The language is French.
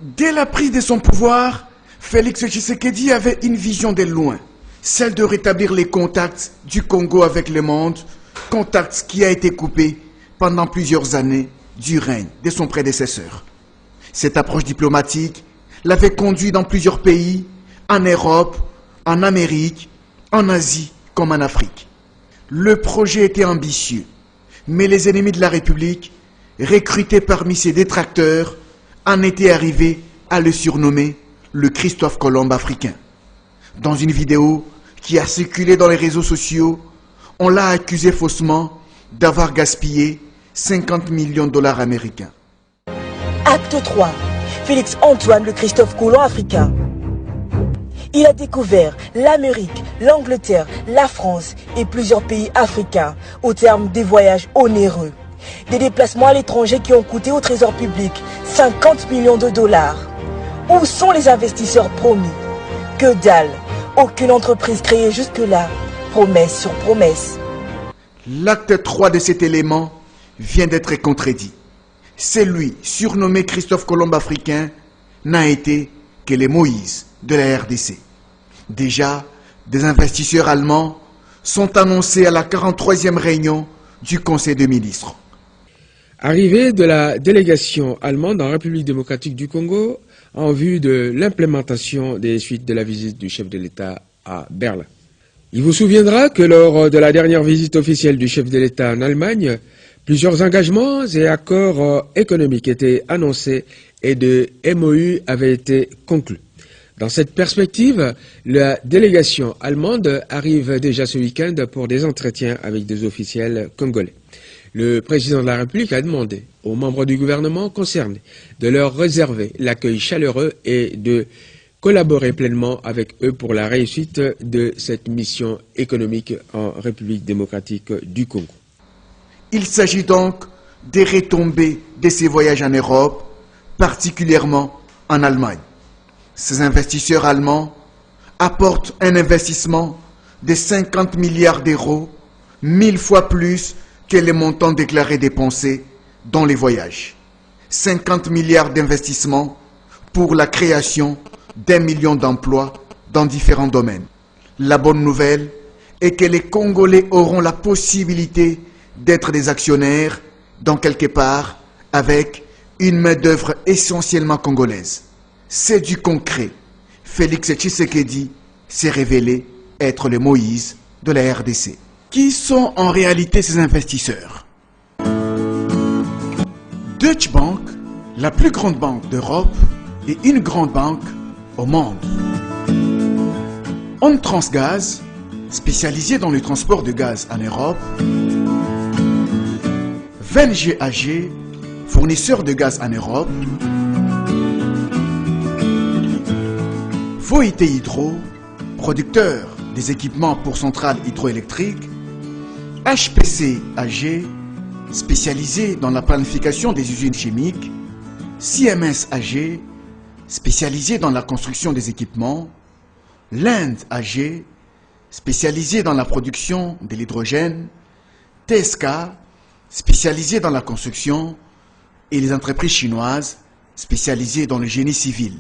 Dès la prise de son pouvoir, Félix Tshisekedi avait une vision de loin, celle de rétablir les contacts du Congo avec le monde, contacts qui a été coupé pendant plusieurs années du règne de son prédécesseur. Cette approche diplomatique l'avait conduit dans plusieurs pays, en Europe, en Amérique, en Asie comme en Afrique. Le projet était ambitieux, mais les ennemis de la République, recrutés parmi ses détracteurs, en étaient arrivés à le surnommer le Christophe Colomb africain. Dans une vidéo qui a circulé dans les réseaux sociaux, on l'a accusé faussement d'avoir gaspillé 50 millions de dollars américains. Acte 3. Félix Antoine le Christophe Colomb africain. Il a découvert l'Amérique, l'Angleterre, la France et plusieurs pays africains au terme des voyages onéreux. Des déplacements à l'étranger qui ont coûté au trésor public 50 millions de dollars. Où sont les investisseurs promis? Que dalle! Aucune entreprise créée jusque-là. Promesse sur promesse. L'acte 3 de cet élément vient d'être contredit. C'est lui, surnommé Christophe Colomb africain, n'a été que le Moïse de la RDC. Déjà, des investisseurs allemands sont annoncés à la 43e réunion du Conseil des ministres. Arrivée de la délégation allemande en République démocratique du Congo en vue de l'implémentation des suites de la visite du chef de l'État à Berlin. Il vous souviendra que lors de la dernière visite officielle du chef de l'État en Allemagne, plusieurs engagements et accords économiques étaient annoncés et de MOU avaient été conclus. Dans cette perspective, la délégation allemande arrive déjà ce week-end pour des entretiens avec des officiels congolais. Le président de la République a demandé aux membres du gouvernement concernés de leur réserver l'accueil chaleureux et de collaborer pleinement avec eux pour la réussite de cette mission économique en République démocratique du Congo. Il s'agit donc des retombées de ces voyages en Europe, particulièrement en Allemagne. Ces investisseurs allemands apportent un investissement de 50 milliards d'euros, 1000 fois plus que les montants déclarés dépensés dans les voyages. 50 milliards d'investissements pour la création d'1 million d'emplois dans différents domaines. La bonne nouvelle est que les Congolais auront la possibilité d'être des actionnaires dans quelque part avec une main-d'œuvre essentiellement congolaise. C'est du concret. Félix Tshisekedi s'est révélé être le Moïse de la RDC. Qui sont en réalité ces investisseurs? Deutsche Bank, la plus grande banque d'Europe et une grande banque au monde. ONTransGaz, spécialisé dans le transport de gaz en Europe. VNG AG, fournisseur de gaz en Europe. Voité Hydro, producteur des équipements pour centrales hydroélectriques. HPC AG, spécialisé dans la planification des usines chimiques. CMS AG, spécialisé dans la construction des équipements. L'Inde AG, spécialisé dans la production de l'hydrogène. TSK, spécialisé dans la construction. Et les entreprises chinoises, spécialisées dans le génie civil.